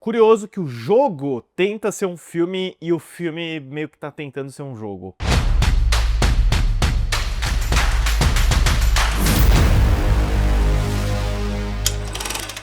Curioso que o jogo tenta ser um filme e o filme meio que tá tentando ser um jogo.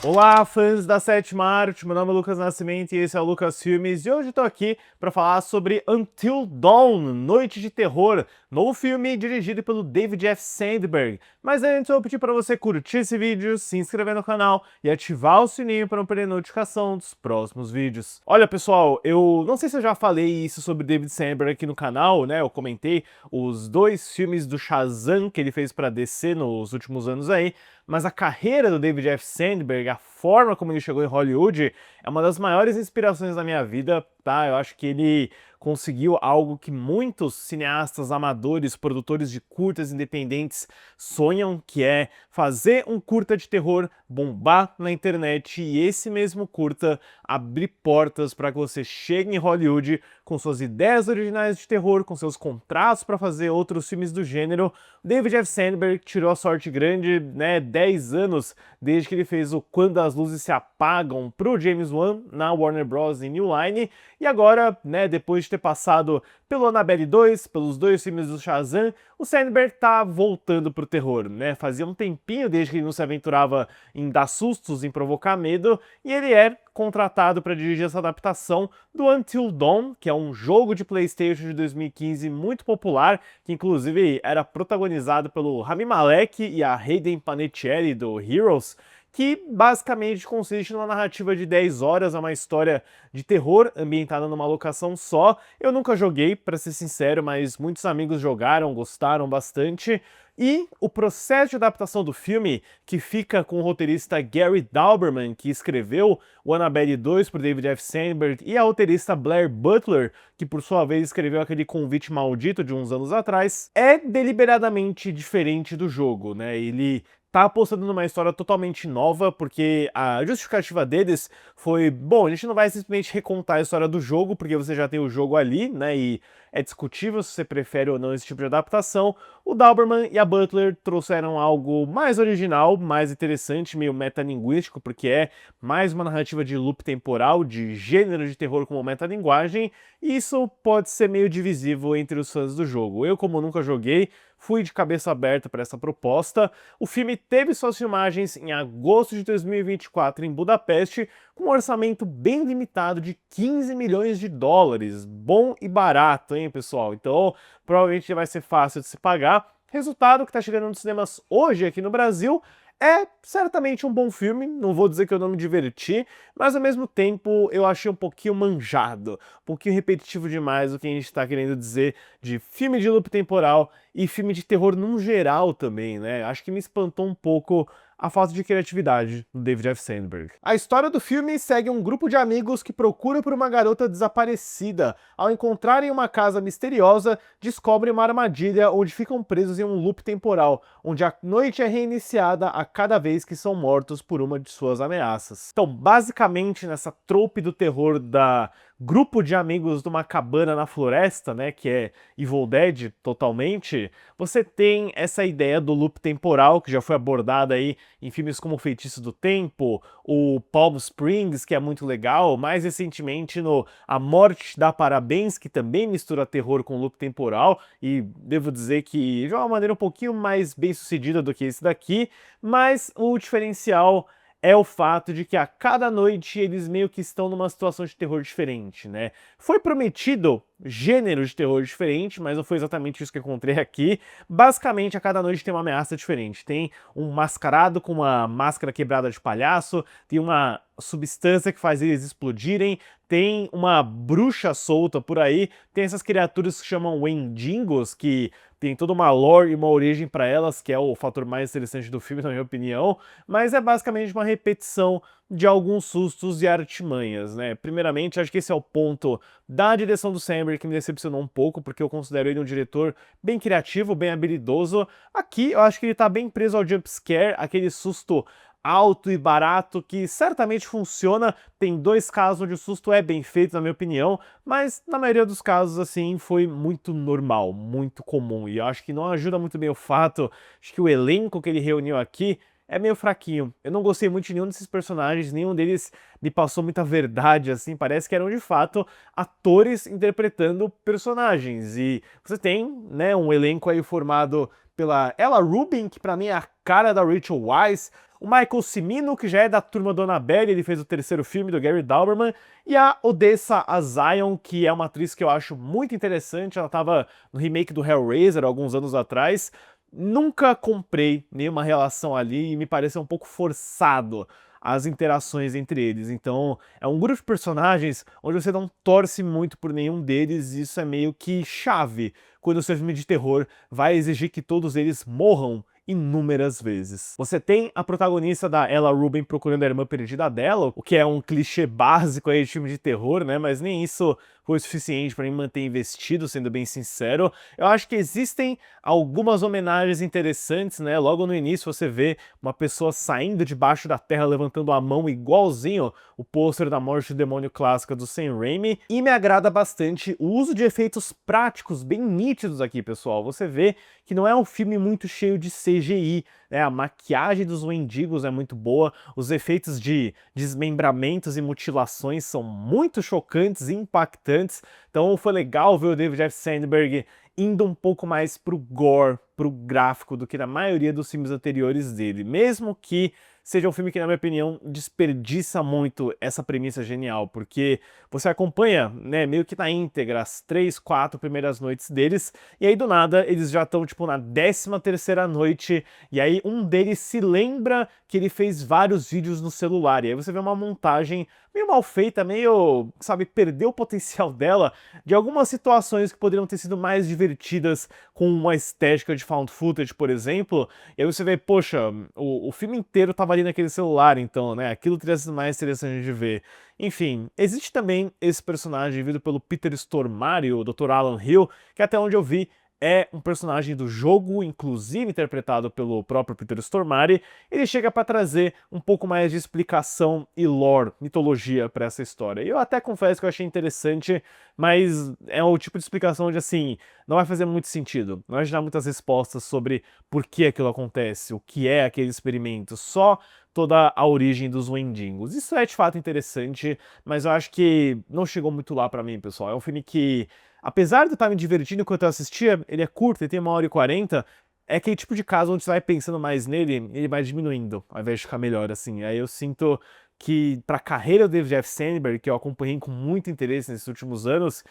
Olá, fãs da Sétima Arte, meu nome é Lucas Nascimento e esse é o Lucas Filmes, e hoje eu tô aqui para falar sobre Until Dawn, Noite de Terror, novo filme dirigido pelo David F. Sandberg. Mas antes eu vou pedir para você curtir esse vídeo, se inscrever no canal e ativar o sininho para não perder notificação dos próximos vídeos. Olha pessoal, eu não sei se eu já falei isso sobre David Sandberg aqui no canal, né? Eu comentei os dois filmes do Shazam que ele fez para DC nos últimos anos aí, mas a carreira do David F. Sandberg, a forma como ele chegou em Hollywood, é uma das maiores inspirações da minha vida, tá? Eu acho que ele conseguiu algo que muitos cineastas amadores, produtores de curtas independentes sonham, que é fazer um curta de terror bombar na internet e esse mesmo curta abrir portas para que você chegue em Hollywood com suas ideias originais de terror, com seus contratos para fazer outros filmes do gênero. David F. Sandberg tirou a sorte grande, né, 10 anos desde que ele fez o Quando as Luzes se Apagam pro James Wan na Warner Bros. Em New Line, e agora, né, depois de ter passado pelo Annabelle 2, pelos dois filmes do Shazam, o Sandberg tá voltando pro terror, né? Fazia um tempinho desde que ele não se aventurava em dar sustos, em provocar medo, e ele é contratado para dirigir essa adaptação do Until Dawn, que é um jogo de PlayStation de 2015 muito popular, que inclusive era protagonizado pelo Rami Malek e a Hayden Panettiere do Heroes, que basicamente consiste numa narrativa de 10 horas, é uma história de terror ambientada numa locação só. Eu nunca joguei, para ser sincero, mas muitos amigos jogaram, gostaram bastante. E o processo de adaptação do filme, que fica com o roteirista Gary Dauberman, que escreveu o Annabelle 2 por David F. Sandberg, e a roteirista Blair Butler, que por sua vez escreveu aquele Convite Maldito de uns anos atrás, é deliberadamente diferente do jogo, né? Ele tá apostando numa história totalmente nova, porque a justificativa deles foi, bom, a gente não vai simplesmente recontar a história do jogo, porque você já tem o jogo ali, né, e é discutível se você prefere ou não esse tipo de adaptação. O Dauberman e a Butler trouxeram algo mais original, mais interessante, meio metalinguístico, porque é mais uma narrativa de loop temporal, de gênero de terror como metalinguagem, e isso pode ser meio divisivo entre os fãs do jogo. Eu, como nunca joguei, fui de cabeça aberta para essa proposta. O filme teve suas filmagens em agosto de 2024 em Budapeste, com um orçamento bem limitado de 15 milhões de dólares. Bom e barato, hein, pessoal? Então, provavelmente vai ser fácil de se pagar. Resultado que está chegando nos cinemas hoje aqui no Brasil. É certamente um bom filme, não vou dizer que eu não me diverti, mas ao mesmo tempo eu achei um pouquinho manjado, um pouquinho repetitivo demais o que a gente está querendo dizer de filme de loop temporal e filme de terror num geral também, né? Acho que me espantou um pouco a falta de criatividade do David F. Sandberg. A história do filme segue um grupo de amigos que procura por uma garota desaparecida. Ao encontrarem uma casa misteriosa, descobrem uma armadilha onde ficam presos em um loop temporal, onde a noite é reiniciada a cada vez que são mortos por uma de suas ameaças. Então, basicamente, nessa trope do terror da grupo de amigos numa cabana na floresta, né, que é Evil Dead totalmente, você tem essa ideia do loop temporal, que já foi abordada aí em filmes como O Feitiço do Tempo, o Palm Springs, que é muito legal, mais recentemente no A Morte dá Parabéns, que também mistura terror com loop temporal, e devo dizer que de uma maneira um pouquinho mais bem sucedida do que esse daqui, mas o diferencial é o fato de que a cada noite eles meio que estão numa situação de terror diferente, né? Foi prometido gênero de terror diferente, mas não foi exatamente isso que eu encontrei aqui. Basicamente, a cada noite tem uma ameaça diferente. Tem um mascarado com uma máscara quebrada de palhaço, tem uma substância que faz eles explodirem, tem uma bruxa solta por aí, tem essas criaturas que chamam Wendigos, que tem toda uma lore e uma origem para elas, que é o fator mais interessante do filme, na minha opinião, mas é basicamente uma repetição de alguns sustos e artimanhas, né? Primeiramente, acho que esse é o ponto da direção do Sandberg que me decepcionou um pouco, porque eu considero ele um diretor bem criativo, bem habilidoso. Aqui, eu acho que ele tá bem preso ao jumpscare, aquele susto alto e barato que certamente funciona. Tem dois casos onde o susto é bem feito, na minha opinião, mas na maioria dos casos, assim, foi muito normal, muito comum. E eu acho que não ajuda muito bem o fato de que o elenco que ele reuniu aqui é meio fraquinho. Eu não gostei muito de nenhum desses personagens, nenhum deles me passou muita verdade, assim, parece que eram de fato atores interpretando personagens. E você tem, né, um elenco aí formado pela Ella Rubin, que pra mim é a cara da Rachel Weisz, o Michael Cimino, que já é da turma do Annabelle, ele fez o terceiro filme do Gary Dauberman, e a Odessa Azion, que é uma atriz que eu acho muito interessante, ela estava no remake do Hellraiser alguns anos atrás. Nunca comprei nenhuma relação ali e me pareceu um pouco forçado as interações entre eles. Então, é um grupo de personagens onde você não torce muito por nenhum deles, e isso é meio que chave quando o seu filme de terror vai exigir que todos eles morram inúmeras vezes. Você tem a protagonista da Ella Rubin procurando a irmã perdida dela, o que é um clichê básico aí de filme de terror, né? Mas nem isso foi o suficiente para me manter investido, sendo bem sincero. Eu acho que existem algumas homenagens interessantes, né? Logo no início você vê uma pessoa saindo debaixo da terra, levantando a mão igualzinho o pôster da Morte do Demônio clássica do Sam Raimi, e me agrada bastante o uso de efeitos práticos bem nítidos aqui, pessoal. Você vê que não é um filme muito cheio de CGI, né? A maquiagem dos mendigos é muito boa, os efeitos de desmembramentos e mutilações são muito chocantes e impactantes, então foi legal ver o David F. Sandberg indo um pouco mais pro gore, pro gráfico, do que na maioria dos filmes anteriores dele, mesmo que seja um filme que, na minha opinião, desperdiça muito essa premissa genial, porque você acompanha, né, meio que na íntegra as 3, 4 primeiras noites deles, e aí do nada eles já estão, tipo, na 13ª noite, e aí um deles se lembra que ele fez vários vídeos no celular, e aí você vê uma montagem meio mal feita, meio, sabe, perdeu o potencial dela de algumas situações que poderiam ter sido mais divertidas com uma estética de found footage, por exemplo, e aí você vê, poxa, o filme inteiro tava ali naquele celular, então, né, aquilo teria sido mais interessante de ver. Enfim, existe também esse personagem vivido pelo Peter Stormare, o Dr. Alan Hill, que até onde eu vi é um personagem do jogo, inclusive interpretado pelo próprio Peter Stormare. Ele chega para trazer um pouco mais de explicação e lore, mitologia para essa história. E eu até confesso que eu achei interessante, mas é o tipo de explicação onde, assim, não vai fazer muito sentido. Não vai dar muitas respostas sobre por que aquilo acontece, o que é aquele experimento, só toda a origem dos Wendigos. Isso é de fato interessante, mas eu acho que não chegou muito lá pra mim, pessoal. É um filme que, apesar de eu estar me divertindo enquanto eu assistia, ele é curto, ele tem 1h40, é aquele tipo de caso onde você vai pensando mais nele, ele vai diminuindo, ao invés de ficar melhor, assim. Aí eu sinto que, pra carreira do David F. Sandberg, que eu acompanhei com muito interesse nesses últimos anos,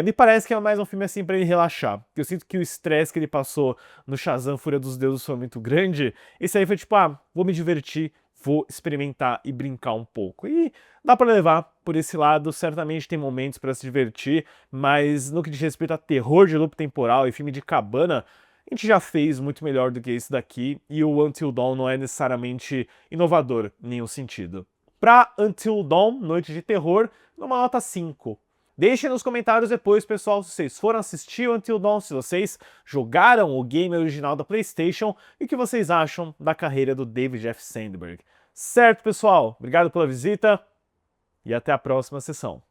me parece que é mais um filme assim pra ele relaxar. Eu sinto que o estresse que ele passou no Shazam Fúria dos Deuses foi muito grande. Esse aí foi tipo, vou me divertir, vou experimentar e brincar um pouco. E dá pra levar por esse lado, certamente tem momentos pra se divertir, mas no que diz respeito a terror de loop temporal e filme de cabana, a gente já fez muito melhor do que esse daqui, e o Until Dawn não é necessariamente inovador em nenhum sentido. Pra Until Dawn, Noite de Terror, numa nota 5. Deixem nos comentários depois, pessoal, se vocês foram assistir o Until Dawn, se vocês jogaram o game original da PlayStation e o que vocês acham da carreira do David F. Sandberg. Certo, pessoal? Obrigado pela visita e até a próxima sessão.